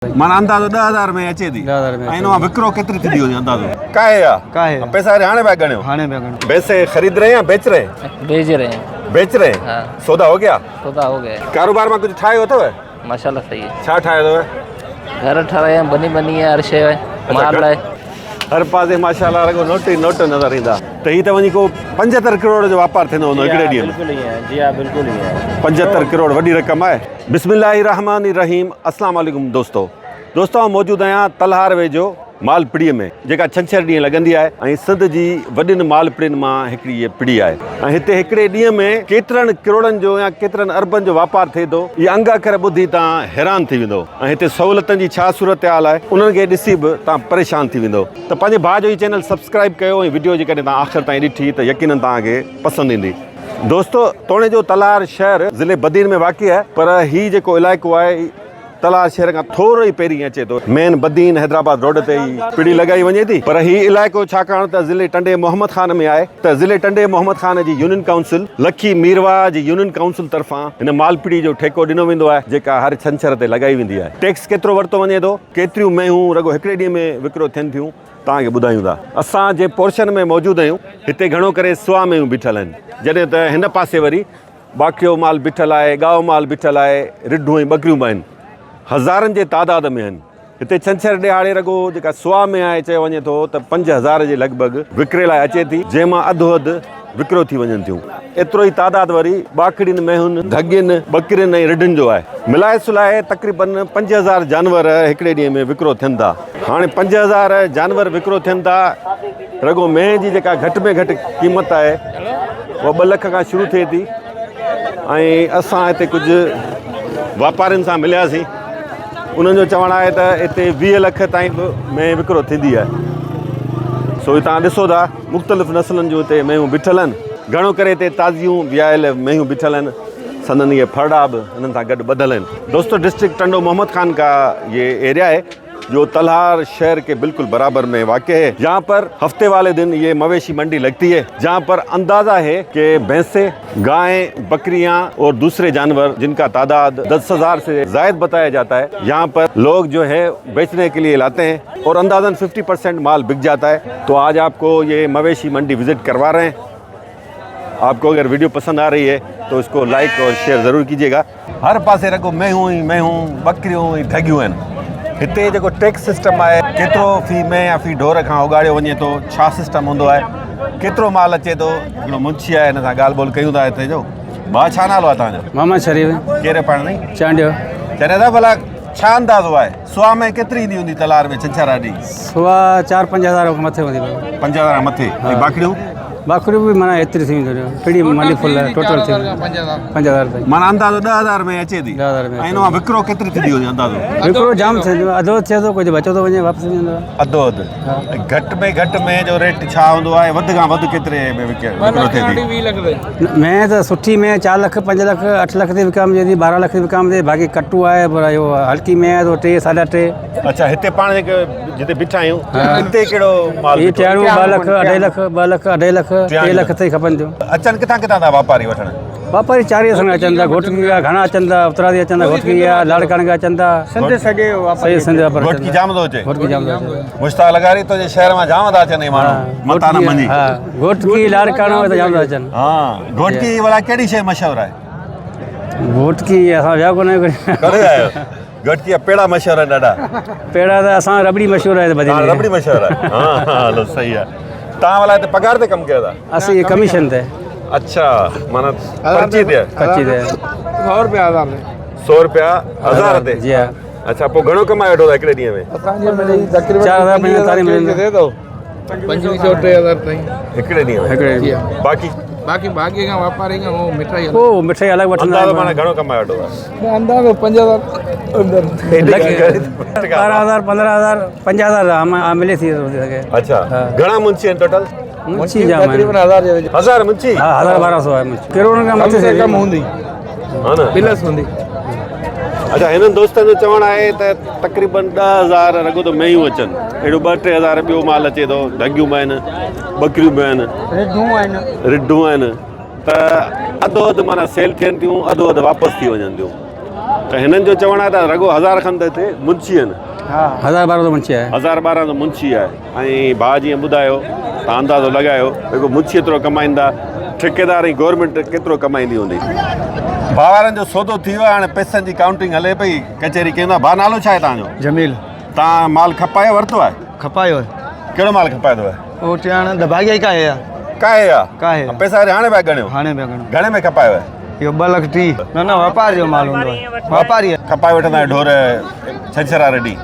माना अंदाज़ो 10,000 में अचे थी। 10,000 में इनो विक्रो केतरी थी हो अंदाज़ो काहे या काहे पैसा हाणे बैग गणियो हाणे में गण पैसे खरीद रहे हैं या बेच रहे हैं? बेच रहे हैं। हाँ। सौदा हो गया? सौदा हो गया। कारोबार में कुछ ठायो अथव? माशाल्लाह सही है। छा ठायो अथव? घर ठाहे हैं, बनी है, हर शइ माल है। हर पासे माशाल्लाह रगो नोट ही नोट नज़र ईंदा। त ही त वञी को 75 करोड़ जो वापार थींदो हूंदो हिकिड़े ॾींहं में। बिल्कुल ही है जी, हाँ बिल्कुल ही है। 75 करोड़ वॾी रक़म आहे। बिस्मिल्लाहिर्रहमानिर्रहीम। अस्सलाम वालेकुम दोस्तों मौजूदु आहियां तलहार वेझो मालपिड़ीअ में जेका छंछरु ॾींहुं लॻंदी आहे ऐं सिंध जी वॾियुनि मालपिड़ियुनि मां हिकिड़ी इहा पिड़ी आहे ऐं हिते हिकिड़े ॾींहं में केतिरनि किरोड़नि जो या केतिरनि अरबनि जो वापारु थिए थो इहा अंग अखर ॿुधी तव्हां हैरान थी वेंदो ऐं हिते सहूलियतनि जी छा सूरत हाल आहे उन्हनि खे ॾिसी बि तव्हां परेशान थी वेंदो। त पंहिंजे भाउ जो ई चैनल सब्सक्राइब कयो ऐं वीडियो जेकॾहिं तव्हां आख़िर ताईं ॾिठी त यकीनन तव्हांखे पसंदि ईंदी। दोस्तो तोणे जो तलहार शहर ज़िले बदीन में वाक़ई आहे पर हीउ जेको इलाइक़ो आहे तलहार शहर खां थोरो ई पहिरीं अचे थो। मेन बदीन हैदराबाद रोड ते ई पिड़ी लॻाई वञे थी पर हीउ इलाइक़ो छाकाणि त ज़िले टंडे मोहम्मद खान में आहे त ज़िले टंडे मोहम्मद खान जी यूनियन काउंसिल लखी मीरवा जी यूनियन काउंसिल तरफ़ां हिन मालपिड़ी जो ठेको ॾिनो वेंदो आहे जेका हर छंछर ते लॻाई वेंदी आहे। टैक्स केतिरो वरितो वञे थो, केतिरियूं मेहूं रगो हिकिड़े ॾींहं में विकिरो थियनि थियूं तव्हांखे ॿुधायूं था। असां जे पोर्शन में मौजूदु आहियूं हिते घणो करे सुआ मेहूं बीठल आहिनि जॾहिं त हिन पासे वरी बाक़ियो माल बीठल आहे, गांव माल बीठल आहे, रिढूं ऐं ॿकरियूं बि आहिनि, हज़ारनि जे तादाद में आहिनि। हिते छंछरु ॾियारे रगो जेका सुआ में आहे चयो वञे थो त 5,000 जे लॻभॻि विकिरे लाइ अचे थी जंहिंमां अधु अधु विकिरो थी वञनि थियूं। एतिरो ई तादाद वरी बाखड़ियुनि मेहुनि धगियुनि ॿकरियुनि ऐं रिढुनि जो आहे। मिलाए सुलाए तक़रीबन 5,000 जानवर हिकिड़े ॾींहं में विकिरो थियनि था। हाणे 5,000 जानवर विकिरो थियनि था। रगो मेह जी जेका घटि में घटि क़ीमत आहे उहा 2 लख खां शुरू थिए थी ऐं असां हिते कुझु वापारियुनि सां मिलियासीं। उन्हनि जो चवणु आहे त हिते 20 लख ताईं बि मेंह विकिरो थींदी आहे। सो तव्हां ॾिसो था मुख़्तलिफ़ नसलनि जूं हिते मेहूं बीठल आहिनि। घणो करे हिते ताज़ियूं वियायल मेहूं बीठल आहिनि। संदन इहे फड़ा बि हिननि सां गॾु ॿधल आहिनि। दोस्तों डिस्ट्रिक्ट टंडो मोहम्मद खान का ये एरिया है जो तलहार शहर के बिल्कुल बराबर में वाक़ है। यहाँ पर हफ्ते वाले दिन ये मवेशी मंडी लगती है जहाँ पर अंदाज़ा है कि भैंसें, गायें, बकरियाँ और दूसरे जानवर जिनका तादाद 10,000 से ज़ायद बताया जाता है यहाँ पर लोग जो है बेचने के लिए लाते हैं और अंदाज़न 50% माल बिक जाता है। तो आज आपको ये मवेशी मंडी विज़िट करवा रहे हैं। आपको अगर वीडियो पसंद आ रही है तो इसको लाइक और शेयर ज़रूर कीजिएगा। हर पासे रखो मेहूं ही मेहूं, बकरियूं ही ठगियूं आहिनि। हिते जेको टैक्स सिस्टम आहे केतिरो फी में या फी ढोर खां उगाड़ियो वञे थो, छा सिस्टम हूंदो आहे, केतिरो माल अचे थो। हिकिड़ो मुंशी आहे हिन सां ॻाल्हि ॿोल कयूं था हिते जो। भाउ छा नालो आहे तव्हांजो? मोहम्मद शरीफ कहिड़े पाण नहीं चांडियो चने था भला छा अंदाज़ो आहे सुआ में केतिरी ईंदी हूंदी तलहार में छंछरु ॾींहुं? सुआ 4-5 हज़ार मथे हूंदी। 5,000 मथे। ऐं बाकड़ियूं बाखड़ियूं बि माना एतिरी थी वेंदियूं पिड़ी मंडी फुल टोटल थी 5,000 ताईं। माना अंदाज़ो 10,000 में अचे थी। 10,000 में ऐं हिन मां विकिरो केतिरी थींदी हूंदी अंदाज़ो? विकिरो जाम थींदो, अधो थिए थो, कुझु बचो थो वञे वापसि वेंदो आहे। अधो अधु। घटि में घटि में जो रेट छा हूंदो आहे? वधि खां वधि केतिरे में विकिरो थिए थी? मैं त सुठी में 4 लख 5 लख 8 लख ते विकामजे थी, 12 लख ते विकामजे। बाक़ी कट्टू आहे पर इहो हल्की में आहे तो 3 साढा 3। अच्छा हिते पाण जिते बीठा आहियूं हिते कहिड़ो माल? ये टियाड़ू 2 लख 2.5 लख 2 लख 2.5 लख 3 लख ताईं खपनि थियूं। अचनि किथां किथां था वापारी वठण? वापारी 4 संग अचनि था, घोटकी जा घणा अचनि था, उतरादी अचनि था, घोटकी जा लाड़काणे जा अचनि था। सही संदे वापारी घोटकी जाम थो अचे। घोटकी जाम थो अचे। मुश्ताक लगारी तो जे शहर में जाम था अचनि माण्हू मता न मञी। हा घोटकी लाड़काणो त जाम था अचनि। हां घोटकी वाला कहिड़ी शइ मशहूरु आहे? घोटकी असां विया कोन करे आयो? घोटकी पेड़ा मशहूरु आहे ॾाढा। पेड़ा त असां रबड़ी मशहूरु आहे बदी। रबड़ी मशहूरु आहे। हां हलो सही आहे। तव्हां वाला हिते पगार ते कमु कयो था? असीं कमीशन ते। अच्छा माना पर्ची ते? कच्ची ते 100 रुपया 1000 में। 100 रुपया 1000 ते? जी हा। अच्छा पोइ घणो कमाए वठो था हिकिड़े ॾींहं में? असांजे में तकरीबन 4,000 में दे दो 2500 3000 ताईं हिकिड़े ॾींहं में। हिकिड़े ॾींहुं बाकी बाकी का वापारी का वो मिठाई ओ मिठाई अलॻि वठंदा अंदाज़ो माना घणो कमाए वठो था? अंदाज़ो 5000 अंदर 12,000 15,000 50,000 मिले थी सघे। अच्छा घणा मुंशी आहिनि टोटल? मुंशी जाम तकरीबन 1000 जे 1000 मुंशी? हा 1,000-1,200 आहे मुंशी। किरोड़नि खां मथे से कम हुंदी हा न प्लस हुंदी। अच्छा हिननि दोस्तनि जो चवणु आहे त तक़रीबन 10,000 रगो तो मेयूं अचनि, अहिड़ो 2-3 हज़ार ॿियो माल अचे थो, ढगियूं बि आहिनि, बकरियूं बि आहिनि, रिढूं आहिनि। त अधो अधु माना सेल थियनि थियूं, अधो अधु वापसि थी वञनि थियूं। त हिननि जो चवणु आहे त रुॻो 1000 खनि त हिते मुंशी आहिनि। हाँ 1012 तो मंची है। 1012 जो मुंशी आहे। ऐं भाउ जीअं ॿुधायो तव्हां अंदाज़ो लॻायो जेको मुंशी एतिरो कमाईंदा ठेकेदार ऐं गवर्नमेंट केतिरो कमाईंदी हूंदी। भाउ वारनि जो सौदो थी वियो आहे, हाणे पैसनि जी काउंटिंग हले पई, कचहरी कंदा। भाउ नालो छा आहे तव्हांजो? जमील तव्हां माल खपायो वरितो आहे? खपायो है कहिड़ो माल खपायो अथव? वो चाण दबाई का है काहे आहे? काहे पैसा वरी हाणे पिया ॻणियो? हाणे पे गणो घणे में खपायो आहे? यो 2 लाख 30 ना व्यापार जो माल हूंदो आहे व्यापारी है खपाए वठंदा आहियो ढोर छंछरा रेडी?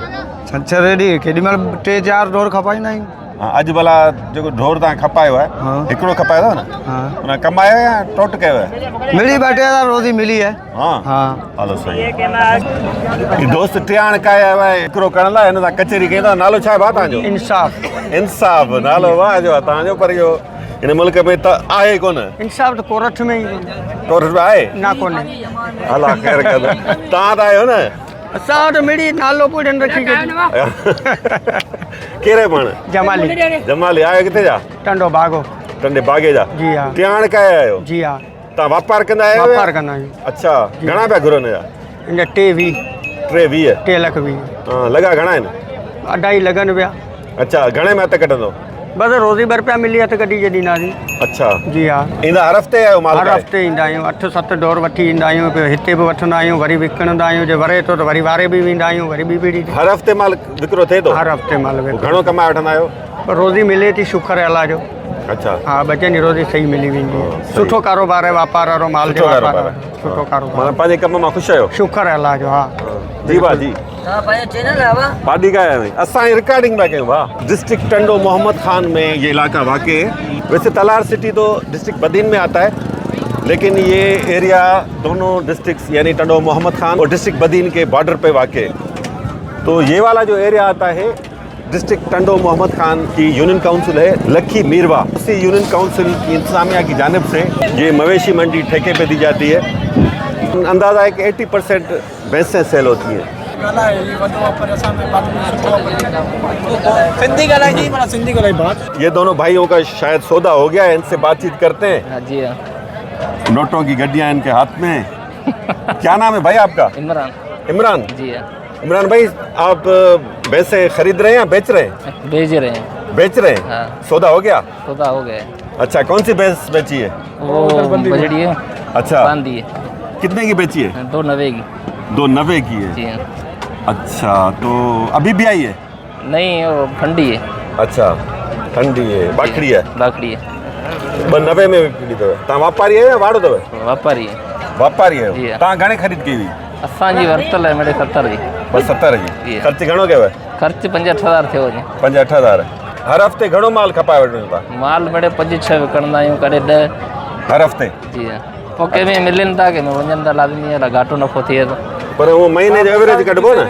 छंछर रेडी केॾी महिल 3-4 ढोर खपाईंदा आहियूं। हा, अॼु भला जेको ढोर तव्हां खपायो आहे हा हिकिड़ो खपायो अथव न? हाँ हुन कमायो या टोट कयो आहे? मिली 2-3000 रोज़ी मिली है। हाँ हाँ हलो सही आहे। ही दोस्त टियाण काए आयो आहे हिकिड़ो करण लाइ, हिन सां कचहरी कंदा। नालो छा आहे भाउ तव्हांजो? इंसाफ इंसाफ़ नालो वाह जो आहे तव्हांजो, पर इहो हिन मुल्क में त आहे कोन। इंसाफ तो कोर्ट में ही कोर्ट में आहे ना कोने अला ख़ैर कंदो। तव्हां त आहियो न? असां वटि मिली नालो पुॼनि रखी कहिड़े पाण? जमाली जमाली आयो किथे जा? टंडो बागो टंडे बागे जा? जी हाँ टियाण काए आयो? जी हाँ तव्हां वापार कंदा आहियो? व्यापार कंदा आहियूं। अच्छा घणा पिया घुरो हिन जा? इन 2 लाख 20 हा लॻा घणा आहिनि? 2.5 लॻनि पिया। अच्छा घणे में हथ कढंदो? बस रोज़ी 2 रुपया मिली हथ कढी जॾी नारी। अच्छा जी हाँ ईंदा हर हफ़्ते आयो माल? हर हफ़्ते ईंदा आहियूं 8-7 ढोर वठी ईंदा आहियूं, हिते बि वठंदा आहियूं, वरी विकिणंदा आहियूं। जे वरे थो त वरी वारे बि वेंदा आहियूं, वरी ॿी पीढ़ी हर हफ़्ते माल विकिरो थिए थो? हर हफ़्ते माल पोइ घणो कमाए वठंदा आहियो? रोज़ी मिले थी शुक्र अल्लाह जो। अच्छा हाँ बचनि जी रोज़ी सही मिली वेंदी है। सही। सुठो कारोबार है वापार वारो माल जो सुठो वापार कारोबार वारो। सुठो कारोबार माना पंहिंजे कम मां ख़ुशि आहियो? शुक्र है अल्लाह जो। हाँ जी भाउ जी पार्टी का है असां रिकॉर्डिंग पिया कयूं भाउ। डिस्ट्रिक्ट टंडो मोहम्मद खान में ये इलाका वाक़ई है। वैसे तलार सिटी तो डिस्ट्रिक्ट बदीन में आता है, लेकिन ये एरिया दोनों डिस्ट्रिक्ट यानी टंडो मोहम्मद खान और डिस्ट्रिक्ट बदीन के बॉर्डर पे वाक़ई है। तो ये वाला जो एरिया आता है डिस्ट्रिक्ट टंडो मोहम्मद खान की यूनियन काउंसिल है लखी मीरवा। उसी यूनियन काउंसिल की इंतजामिया की जानिब से ये मवेशी मंडी ठेके पे दी जाती है। अंदाज़ा है कि 80% भैंसें सेल होती हैं। ये दोनों भाइयों का शायद सौदा हो गया है, इनसे बातचीत करते हैं। हाँ जी हाँ नोटों की गड्डियाँ इनके हाथ में। क्या नाम है भाई आपका? इमरान इमरान। जी हाँ इमरान भाई आप भैंसे खरीद रहे हैं या बेच रहे हैं? भेज रहे हैं। बेच रहे हैं। हाँ सौदा हो गया? सौदा हो गया है। अच्छा कौन सी भैंस बेची है? वो बजड़ी है अच्छा बांधी है कितने की बेची है? 290 की। 290 की है। जी हाँ अच्छा तो अभी भी आई है? नहीं वो ठंडी है। अच्छा ठंडी है बाखड़ी है? बाकड़ी है 290 में विकिणी अथव। तव्हां वापारी आहियो या वाड़ो अथव? वापारी है। वापारी आहियो। जी हाँ। तव्हां घणे ख़रीद कई हुई? असांजी वरितल आहे मेरे 70 जी। बस 70 जी जी। हाँ। ख़र्च घणो कयव? ख़र्च 5-8 हज़ार थियो वञे। 5-8 हज़ार। हर हफ़्ते घणो माल खपाए वठूं था? माल मेरे 5-6 विकिणंदा आहियूं कॾहिं 10। हर हफ़्ते? जी हाँ पोइ कंहिंमें मिलनि था कंहिंमें वञनि था लाज़मी आहे घाटो नफ़ो थिए थो। पर वो महीने जो एवरेज कढबो न?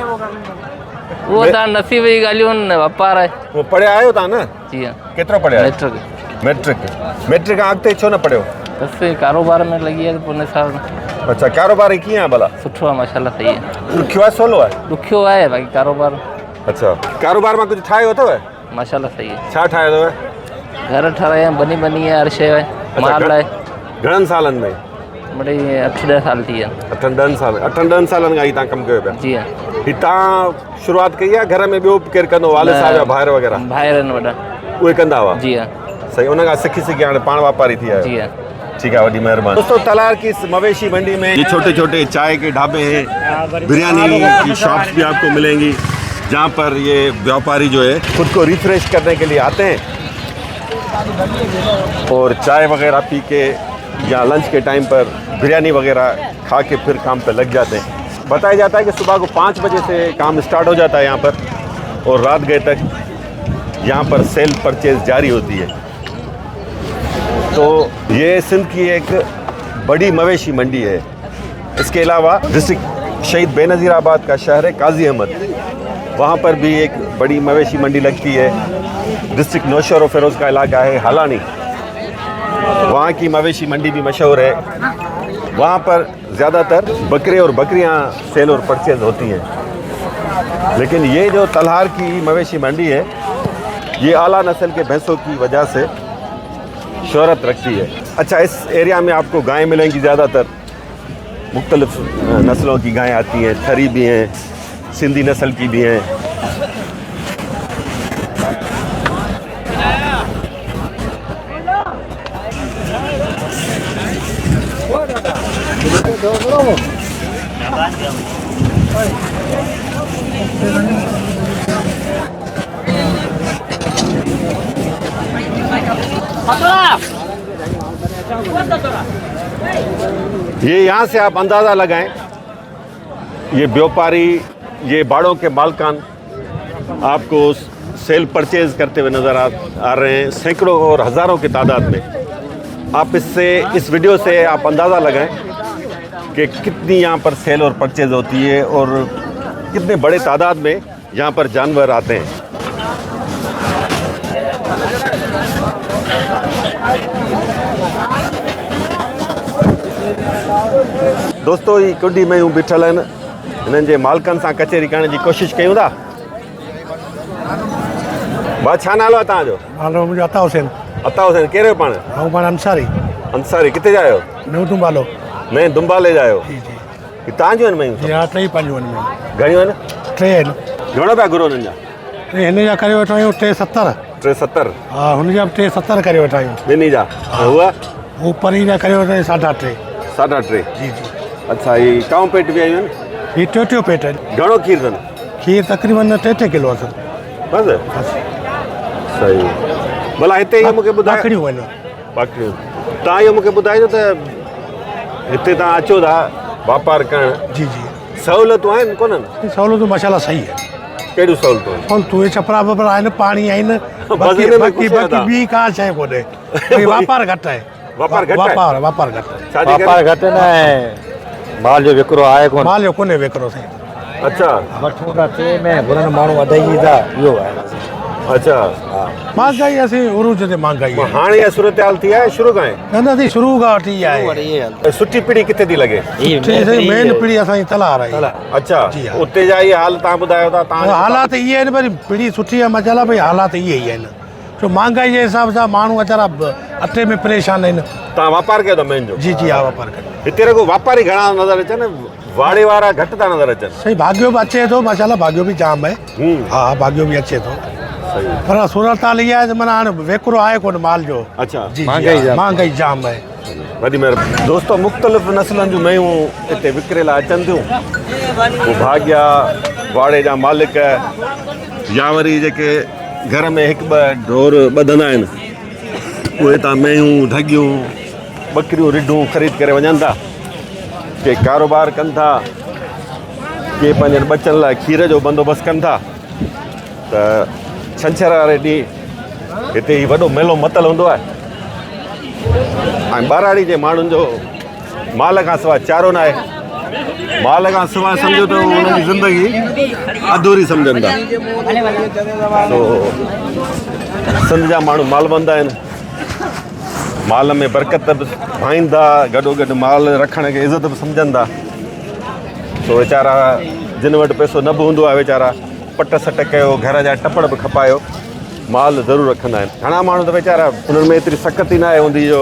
उहो तव्हां नसीब जी ॻाल्हियूं आहिनि न वापार आहे। वो पढ़िया आहियो तव्हां न? जी हाँ केतिरो पढ़िया आहियो? Matric matric. मैट्रिक खां अॻिते छो न पढ़ियो? बसि कारोबार में लॻी आहे त पोइ हिसाब अच्छा कारोबार कीअं आहे भला? सुठो आहे माशाल्लाह सही आहे। ॾुखियो आहे सवलो आहे? ॾुखियो आहे बाक़ी कारोबार अच्छा कारोबार मां कुझु ठाहियो अथव? माशाल्लाह सही आहे। छा ठाहियो अथव? घर ठाहिराया बनी बनी आहे हर शइ आहे माल आहे। घणनि सालनि में? मिड़ई 8-10 साल थी विया। 8-10 साल 8-10 सालनि खां ई तव्हां कमु कयो पिया? जी हाँ ही तव्हां शुरूआत कई आहे घर में ॿियो केरु कंदो वाले साहब या भाइर वग़ैरह? भाइर आहिनि वॾा। उहे कंदा हुआ? जी हाँ सही उन खां सिखी हाणे पाण वापारी थी आहियो? जी हाँ ठीक है वडी मेहरबानी। दोस्तों तलार की इस मवेशी मंडी में ये छोटे छोटे चाय के ढाबे हैं, बिरयानी की शॉप्स भी आपको मिलेंगी जहाँ पर ये व्यापारी जो है खुद को रिफ्रेश करने के लिए आते हैं और चाय वगैरह पी के या लंच के टाइम पर बिरयानी वगैरह खा के फिर काम पर लग जाते हैं। बताया जाता है कि सुबह को 5 बजे से काम स्टार्ट हो जाता है यहाँ पर और रात गए तक यहाँ पर सेल परचेज जारी होती है। तो ये सिंध की एक बड़ी मवेशी मंडी है। इसके अलावा डिस्ट्रिक्ट शहीद बेनज़ीराबाद का शहर है काजी अहमद, वहाँ पर भी एक बड़ी मवेशी मंडी लगती है। डिस्ट्रिक्ट नौशहर और फिरोज़ का इलाका है हालानी, वहाँ की मवेशी मंडी भी मशहूर है। वहाँ पर ज़्यादातर बकरे और बकरियाँ सेल और परचेज होती हैं। लेकिन ये जो तलहार की मवेशी मंडी है ये आला नस्ल के भैंसों की वजह से शोहरत रखती है। अच्छा इस एरिया में आपको गायें मिलेंगी ज़्यादातर, मुख्तलिफ नस्लों की गायें आती हैं, थरी भी हैं, सिंधी नस्ल की भी हैं। ये यहाँ से आप अंदाज़ा लगाएं, ये व्यापारी, ये बाड़ों के मालकान आपको सेल परचेज करते हुए नज़र आ रहे हैं, सैकड़ों और हज़ारों की तादाद में। आप इस वीडियो से आप अंदाज़ा लगाएं कि कितनी यहाँ पर सेल और परचेज होती है और कितने बड़े तादाद में यहाँ पर जानवर आते हैं। दोस्तों, ये कुंडी में यूं बिठल आहिनि, हिननि जे मालकनि सां कचहरी करण जी कोशिशि कयूं था। भाउ, छा नालो आहे तव्हांजो? नालो मुंहिंजो अता हुसैन। अता हुसैन, कहिड़े पाण? ऐं पाण अंसारी। अंसारी, किथे जा आहियो? न्यू दुम्बालो। नए दुम्बाले जा आहियो? जी जी। ही तव्हांजूं आहिनि मयूं? जी हा, 3 पंहिंजूं आहिनि। घणियूं आहिनि? 3 आहिनि। घणो पिया घुरो हुननि जा? हिन जा करे वेठा आहियूं 370। 370? हा, हुन जा 370 करे वेठा आहियूं। ॿिन्ही जा? हुआ हू परी जा करे वेठा आहियूं 3.5। 3.5? जी जी। अच्छा, ही काऊं पेट बि आयूं आहिनि? ही 2 पेट आहिनि। घणो खीर अथनि? खीर तक़रीबन 3 किलो अथनि। बसि? सही। भला हिते इहो मूंखे ॿुधायो। बाकड़ियूं आहिनि। बाक़ी तव्हां इहो मूंखे ॿुधाइजो त हिते तव्हां अचो था वापारु करणु, जी जी। सहूलियतूं आहिनि कोन्हनि? सहूलियतूं माशाल्लाह सही आहे। कहिड़ियूं सहूलियतूं आहिनि? सहूलियतूं हे छपरा वपरा आहिनि, पाणी आहिनि, बसि हिन में बाक़ी ख़ुशि आहियो ॿी का शइ कोन्हे। भई वापार घटि आहे। वापार घटि आहे? वापार घटि आहे। छाजे करे? घटि न आहे, माल जो विकिरो आहे कोन। माल जो कोन्हे विकिरो साईं। अच्छा वठूं था 3 में, घुरनि माण्हू अढाई था, इहो आहे। अच्छा, महांगाई असीं उरूज ते महांगाई आहे। हाणे इहा सूरत हाल थी आहे शुरू खां ई? न थी शुरू खां वठी आहे। सुठी पीढ़ी किथे थी लॻे? मेन पीढ़ी असांजी तलार आहे। अच्छा, जी हा। उते जा इहे हाल तव्हां ॿुधायो था? तव्हां हालात इहे आहिनि, वरी पीढ़ी सुठी आहे मचाला, भई हालात इहे ई आहिनि। छो महांगाई जे हिसाब सां माण्हू वीचारा अटे में परेशान आहिनि। तव्हां वापारु कयो था मेन जो? जी जी हा, वापार कयो। हिते रुगो वापारी घणा नज़र अचनि, वाड़े वारा घटि था नज़र अचनि। सही, भाग्यो बि अचे थो माशाला, भाग्यो बि जाम आहे। हा, भाग्यो बि अचे थो। पर सूरत हाल इहा आहे त माना हाणे विकिरो आहे कोन माल जो। अच्छा, जी महांगाई जाम आहे। वॾी महिरबानी। दोस्तों, मुख़्तलिफ़ नस्लनि जूं मेयूं हिते विकिरे लाइ अचनि थियूं। उहे भाग्या वाड़े जा मालिक या वरी जेके घर में 1-2 ढोर ॿधंदा आहिनि, उहे तव्हां मेयूं, धगियूं, ॿकरियूं, रिढूं ख़रीद करे वञनि था। के कारोबार कनि था, के पंहिंजनि ॿचनि लाइ खीर जो बंदोबस्तु कनि था। त छंछरु वारे ॾींहुं हिते ही वॾो मेलो मतल हूंदो आहे ऐं ॿाराड़ी जे माण्हुनि जो माल खां सवाइ चारो न आहे। माल खां सवाइ सम्झो त हुननि जी ज़िंदगी अधूरी सम्झनि था। तो सिंध जा माण्हू मालबंद आहिनि, माल में बरकत बि भाईंदा था, गॾोगॾु माल रखण खे इज़त बि सम्झनि था। तो वीचारा जिन वटि पैसो न बि हूंदो आहे, वीचारा पट सट कयो, घर जा टपड़ बि खपायो, माल ज़रूरु रखंदा आहिनि। घणा माण्हू त वीचारा उन्हनि में एतिरी सख़्त ई न आहे हूंदी जो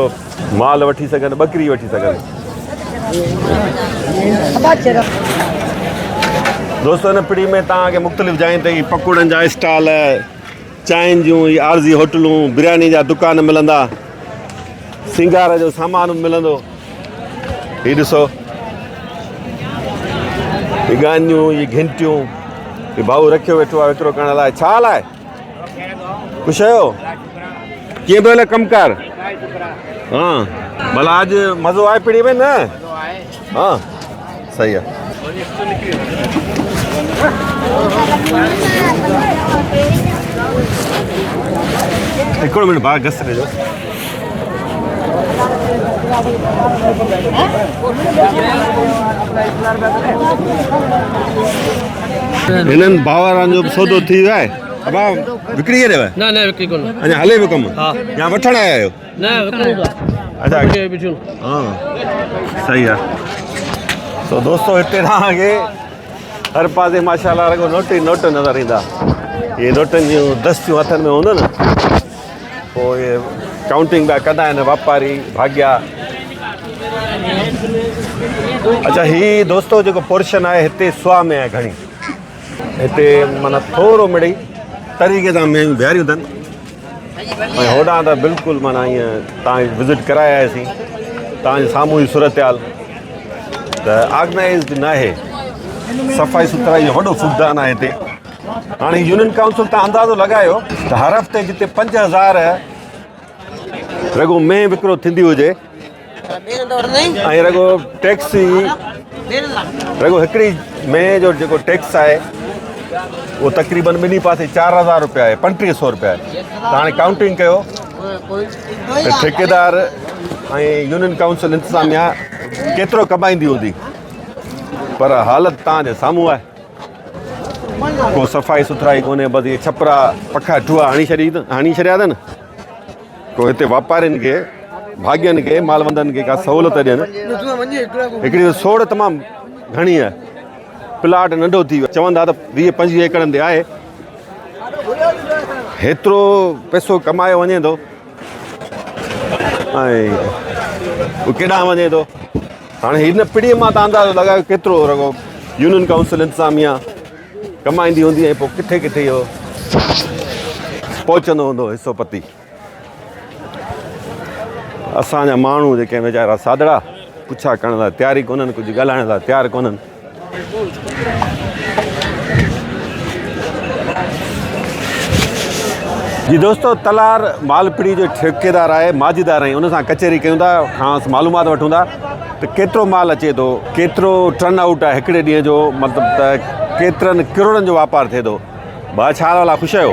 माल वठी सघनि, ॿकरी वठी सघनि। दोस्तों, हिन पीढ़ी में तव्हांखे मुख़्तलिफ़ जाइनि ते पकोड़नि जा स्टॉल, चांहियुनि जूं आरज़ी होटलूं, बिरयानी जा दुकान मिलंदा, सिंगार जो सामान बि मिलंदो। हीउ ॾिसो, हीअ गानियूं, इहे घंटियूं, हीउ भाऊ रखियो वेठो आहे विकिरो करण लाइ। छा हाल आहे? ख़ुशि आहियो? कीअं पियो हले कमकार? हा, भला अॼु मज़ो आहे पीढ़ी में न? हा, सही आहे। हिकिड़ो मिंट भाउ घस ॾिजो। हिननि भाउरनि जो बि सौदो थी वियो आहे? अबा विकिणी छॾियव? न विकिरी कोन। अञा हले पियो कमु? या वठण आया आहियो? न विकिणूं था। अच्छा, हा, सही आहे। तो दोस्तों, हिते तव्हांखे हर पासे माशाल्लाह रुगो नोट ई नोट नज़र ईंदा। इहे नोटनि जूं दस्तियूं हथनि में हूंदो न, पोइ इहे काउंटिंग पिया कंदा आहिनि वापारी भाग्या। अच्छा ही दोस्तों जेको पोर्शन आहे हिते सुआ में आहे घणी हिते माना थोरो मिड़ई तरीक़े सां में बीहारियूं अथनि ऐं होॾां त बिल्कुलु माना ईअं तव्हां विज़िट कराए आयासीं तव्हांजे साम्हूं ई सूरत हाल त ऑर्गनाइज़ड न आहे सफ़ाई सुथराई जो वॾो फुक़दान आहे हिते हाणे यूनियन काउंसिल तव्हां अंदाज़ो लॻायो त हर हफ़्ते जिते 5000 रगो में विकिरो थींदी हुजे ऐं रगो टैक्स रगो हिकिड़ी में जो जेको टैक्स आहे उहो तक़रीबन ॿिन्ही पासे 4000 रुपया आहे 3500 रुपया आहे त हाणे काउंटिंग कयो त ठेकेदार ऐं यूनियन काउंसिल इंतिज़ामिया केतिरो कमाईंदी हूंदी पर हालत तव्हांजे साम्हूं आहे को सफ़ाई सुथराई कोन्हे बसि इहे छपरा पखा ठुआ हणी छॾिया अथनि को हिते वापारियुनि खे भाग्यनि खे मालवंदनि खे का सहूलियत ॾियनि हिकिड़ी सोड़ तमामु घणी आहे प्लाट नंढो थी वियो चवंदा त 20-25 एकड़नि ते आहे हेतिरो पैसो कमायो वञे थो ऐं उहो केॾांहुं वञे थो हाणे हिन पीढ़ीअ मां तव्हां अंदाज़ो लॻायो केतिरो रगो यूनियन काउंसिल इंतिज़ामिया कमाईंदी हूंदी ऐं पोइ किथे किथे इहो पहुचंदो हूंदो हिसो पती असांजा माण्हू जेके वीचारा सादड़ा पुछा करण लाइ तयारी कोन्हनि कुझु ॻाल्हाइण लाइ तयारु कोन्हनि जी दोस्तो तलार मालपीड़ी जो ठेकेदार आहे माजीदार आहियूं उन सां कचहरी कयूं था खां मालूमात वठूं था त केतिरो माल अचे थो केतिरो टर्न आउट आहे हिकिड़े ॾींहं जो मतिलबु त केतिरनि किरोड़नि जो वापारु थिए थो भाउ छा वाला ख़ुशि आहियो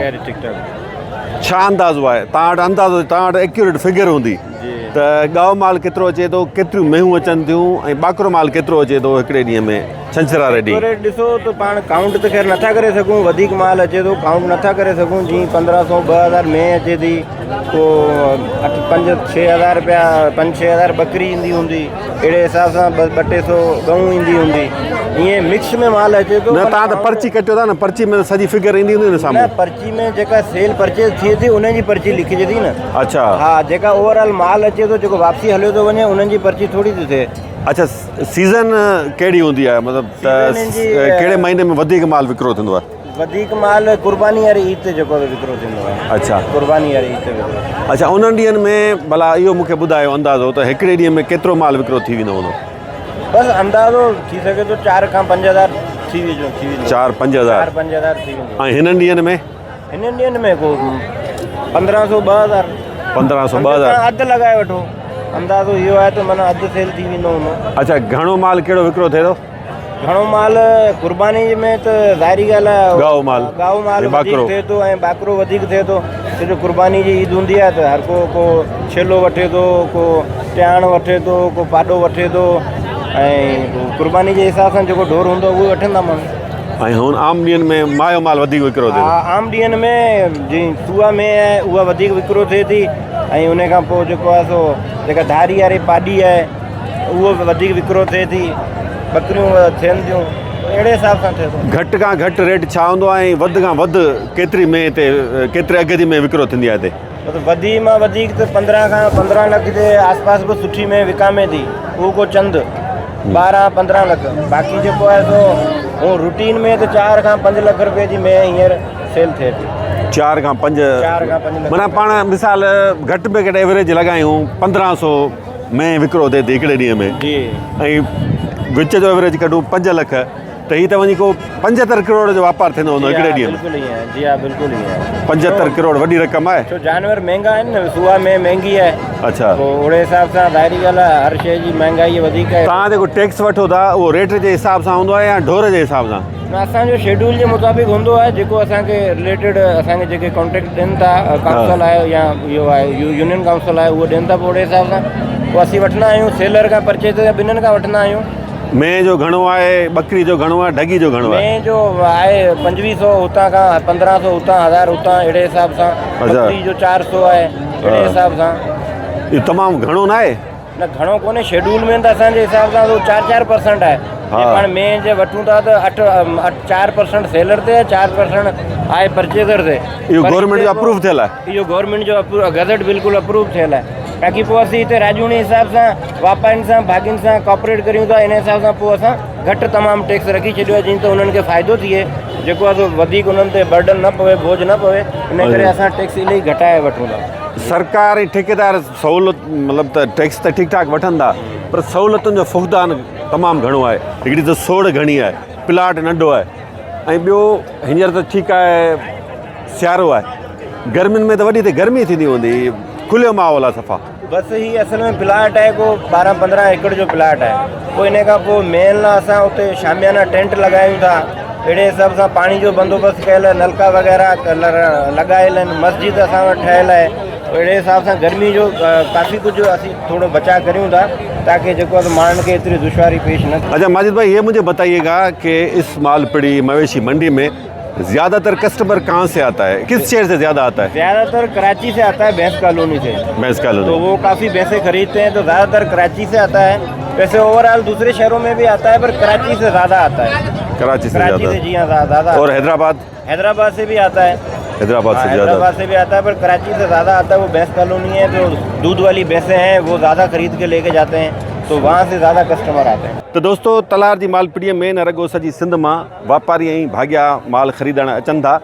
छा अंदाज़ो आहे तव्हां वटि अंदाज़ो तव्हां वटि एक्यूरेट फिगर हूंदी त ॻाओ माल केतिरो अचे थो केतिरियूं मेहूं अचनि थियूं ऐं ॿाकरो माल केतिरो अचे थो हिकिड़े ॾींहं में छंछरु ॾींहुं रेट ॾिसो त पाण काउंट त ख़ैर नथा करे सघूं वधीक माल अचे थो काउंट नथा करे सघूं जीअं 1500 2000 में अचे थी पोइ 5-6 रुपया 5-6 हज़ार बकरी ईंदी हूंदी अहिड़े हिसाब सां 200-250 गऊं ईंदी हूंदी ईअं मिक्स में माल अचे थो न तव्हां त पर्ची कटियो था न पर्ची में सॼी फिगर ईंदी हूंदी न साम्हूं पर्ची में जेका सेल परचेज थिए थी उन जी पर्ची लिखिजे थी न अच्छा हा जेका ओवरऑल माल अचे थो जेको वापसी हलियो थो वञे उन्हनि जी पर्ची थोरी थी थिए अच्छा सीज़न कहिड़ी हूंदी आहे मतिलबु त कहिड़े महीने में वधीक माल विकिरो थींदो आहे वधीक माल कुर्बानी वारी ईद ते जेको विकिरो थींदो आहे अच्छा कुर्बानी वारी ईद ते विकिरो अच्छा उन्हनि ॾींहंनि में भला इहो मूंखे ॿुधायो अंदाज़ो त हिकिड़े ॾींहं में केतिरो माल विकिरो थी वेंदो हूंदो बसि अंदाज़ो थी सघे थो 4 खां 5 हज़ार थी वेंदो 4-5 हज़ार 4-5 हज़ार थी वेंदो ऐं हिननि ॾींहंनि में हिननि ॾींहंनि में को 1500 2000 1500 2000 अधु लॻाए वठो अंदाज़ो इहो आहे त माना अधु सेल थी वेंदो हूंदो अच्छा घणो माल कहिड़ो विकिरो थिए थो घणो माल कुर्बानी में त ज़ाहिरी ॻाल्हि आहे गाओ माल वधीक थिए थो ऐं ॿाकरो वधीक थिए थो छो कुर्बानी जी ईद हूंदी आहे त हर को छेलो वठे थो को टियाण वठे थो को पाॾो वठे थो ऐं कुर्बानी जे हिसाब सां जेको ढोर हूंदो उहो वठंदा माण्हू ऐं हुन आम ॾींहंनि में मायो माल वधीक विकिरो थिए आम ॾींहंनि में जीअं सुआ में आहे उहा वधीक विकिरो थिए थी ऐं उन खां पोइ जेको आहे सो जेका धारी वारी पाॾी आहे उहो वधीक विकिरो थिए थी बकरियूं थियनि थियूं अहिड़े हिसाब सां थिए थो घटि खां घटि रेट छा हूंदो आहे ऐं वधि खां वधि केतिरी में हिते केतिरे अघ जी में विकिरो थींदी आहे हिते वधीक मां वधीक त 15 लख जे आसपास बि सुठी में विकामे थी उहो को चंद 12-15 लख बाक़ी जेको आहे सो हू रूटीन में त 4 खां 5 लख रुपए जी में हींअर सेल थिए थी 4 खां 5 माना पाण मिसाल घटि में घटि एवरेज लॻायूं 1500 में विकिरो थिए थी हिकिड़े ॾींहं में जी ऐं विच जो एवरेज कढूं 5 लख त हीअ त वञी को 75 करोड़ जो वापारु थींदो हूंदो हिकिड़े ॾींहं में बिल्कुलु ईअं आहे जी हा बिल्कुलु ईअं आहे 75 करोड़ वॾी रक़म आहे छो जानवर महांगा आहिनि न सुआ में महांगी आहे अच्छा पोइ ओड़े हिसाब सां ज़ाहिरी ॻाल्हि आहे हर शइ जी महांगाई वधीक आहे तव्हां जेको टैक्स वठो था उहो रेट जे हिसाब सां हूंदो आहे या ढोर जे हिसाब सां असांजो शेड्यूल जे मुताबिक़ हूंदो आहे जेको असांखे रिलेटेड असांखे जेके कॉन्ट्रेक्ट ॾियनि था काउंसिल आहे या इहो आहे यूनियन काउंसिल आहे उहो ॾियनि था पोइ ओड़े हिसाब सां पोइ असीं वठंदा आहियूं सेलर खां परचेज ॿिन्हिनि खां वठंदा आहियूं में जो घणो आहे बकरी जो घणो आहे ढगी जो घणो आहे में जो आहे 2500 हुतां खां 1500 हुतां 1000 हुतां अहिड़े हिसाब सां बकरी जो 400 आहे अहिड़े हिसाब सां इहो तमामु घणो न आहे न घणो कोन्हे शेड्यूल में त असांजे हिसाब सां 4% आहे पाण में जे वठूं था त 4% सेलर ते 4% आहे परचेज़र ते इहो गवर्नमेंट जो अप्रूव थियल आहे इहो गवर्नमेंट जो गज़ट बिल्कुलु अप्रूव थियल आहे बाक़ी पोइ असीं हिते राजूनी हिसाब सां वापारियुनि सां भाॻियुनि सां कॉपरेट करियूं था। इन हिसाब सां पोइ असां घटि तमामु टैक्स रखी छॾियो आहे जीअं त उन्हनि खे फ़ाइदो थिए, जेको आहे सो वधीक उन्हनि ते बर्डन न पवे, बोझ न पवे। इन करे असां टैक्स इलाही घटाए वठूं था। सरकार ऐं ठेकेदार सहूलियत मतिलबु त टैक्स त ठीकु ठाक वठनि था, पर सहूलियतुनि जो फुक़दान तमामु घणो आहे। हिकिड़ी त सोड़ घणी आहे, प्लाट नंढो आहे, ऐं ॿियो हींअर त ठीकु आहे सियारो आहे, गर्मियुनि में त वॾी त गर्मी थींदी हूंदी, खुलियो माहौल आहे सफ़ा। बस ही असल में प्लाट है को 12-15 एकड़ जो प्लाट है। पोइ इन खां पोइ मेन लाइ असां उते शामियाना टेंट लॻायूं था, अहिड़े हिसाब सां पाणी जो बंदोबस्तु कयल आहे, नलका वग़ैरह लॻायल आहिनि, मस्जिद असां वटि ठहियल आहे। अहिड़े हिसाब सां गर्मी जो काफ़ी कुझु असीं थोरो बचाव करियूं था ताकि जेको आहे माण्हुनि खे एतिरी दुश्वारी पेश न थिए। अच्छा माजिद भाई, ये मुझे बताइएगा कि इस मालपड़ी मवेशी मंडी में ज़्यादातर कस्टमर कहाँ से आता है, किस शहर से ज़्यादा आता है? ज़्यादातर कराची से आता है, भैंस कॉलोनी से। भैंस कॉलोनी। तो वो काफ़ी भैंसें खरीदते हैं, तो ज़्यादातर कराची से आता है। वैसे ओवरऑल दूसरे शहरों में भी आता है, पर कराची से ज़्यादा आता है। कराची से कराची ज़्यादा? से जी हाँ ज़्यादा। और हैदराबाद? हैदराबाद से भी आता है। हैदराबाद से ज़्यादा? हैदराबाद से भी आता है, पर कराची से ज़्यादा आता है। वो भैंस कॉलोनी है, जो दूध वाली भैंसें हैं वो ज़्यादा खरीद के लेके जाते हैं, तो वहाँ से ज़्यादा कस्टमर आते हैं। तो दोस्तों, तलार जी मालपड़ीअ में न रुगो सॼी सिंध मां वापारी ऐं भाॻिया माल ख़रीदण अचनि था,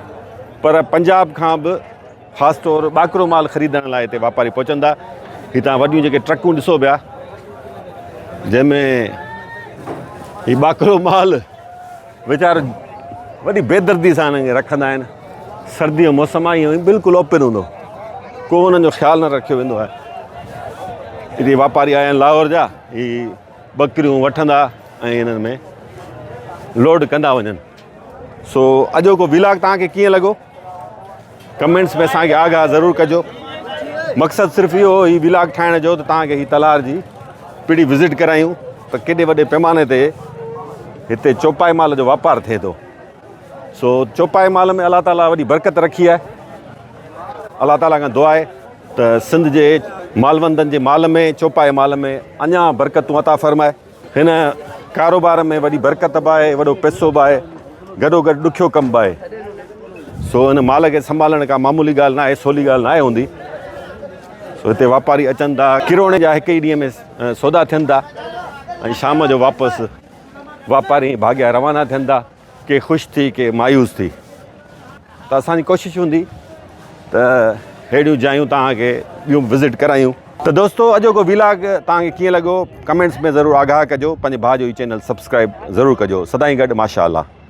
पर पंजाब खां बि ख़ासि तौरु ॿाकरो माल ख़रीदण लाइ हिते वापारी पहुचनि था। हितां वॾियूं जेके ट्रकूं ॾिसो पिया, जंहिंमें हीउ ॿाकरो माल वीचारो वॾी बेदर्दी सां हिनखे रखंदा आहिनि। सर्दी जो मौसम आहे, इहो बिल्कुलु ओपन हूंदो, को हुननि जो ख़्यालु न रखियो वेंदो आहे। हिते वापारी आया आहिनि लाहौर जा, हीअ बकरियूं वठंदा ऐं हिननि में लोड कंदा वञनि। सो अॼोको व्लॉग तव्हांखे कीअं लॻो, कमेंट्स में असांखे आगाह ज़रूरु कजो। मक़सदु सिर्फ़ु इहो ही व्लॉग ठाहिण जो त तव्हांखे हीअ तलार जी पिड़ी विज़िट करायूं त केॾे वॾे पैमाने ते हिते चौपाई माल जो वापारु थिए थो। सो चौपाई माल में अलाह ताला वॾी बरकत रखी आहे। अलाह ताला खां दुआ आहे त सिंध जे मालवंदनि जे माल में, चौपाई माल में अञा बरकतूं अता फ़रमाए। हिन कारोबार में वॾी बरकत बि आहे, वॾो पैसो बि आहे, गॾोगॾु ॾुखियो कमु बि आहे। सो हिन माल खे संभालण का मामूली ॻाल्हि न आहे, सवली ॻाल्हि न आहे हूंदी। सो हिते वापारी अचनि था, किरोणे जा हिकु ई ॾींहं में सौदा थियनि था ऐं शाम जो वापसि वापारी भाॻिया रवाना थियनि था, के ख़ुशि थी के मायूस थी। त असांजी कोशिशि हूंदी त अहिड़ियूं जायूं तव्हांखे ॿियूं विज़िट करायूं। त दोस्तो, अॼोको व्लॉग तव्हांखे कीअं लॻो कमेंट्स में ज़रूरु आगाह कजो। पंहिंजे भाउ जो ई चैनल सब्सक्राइब ज़रूरु कजो। सदाईं गॾु, माशा अल्लाह।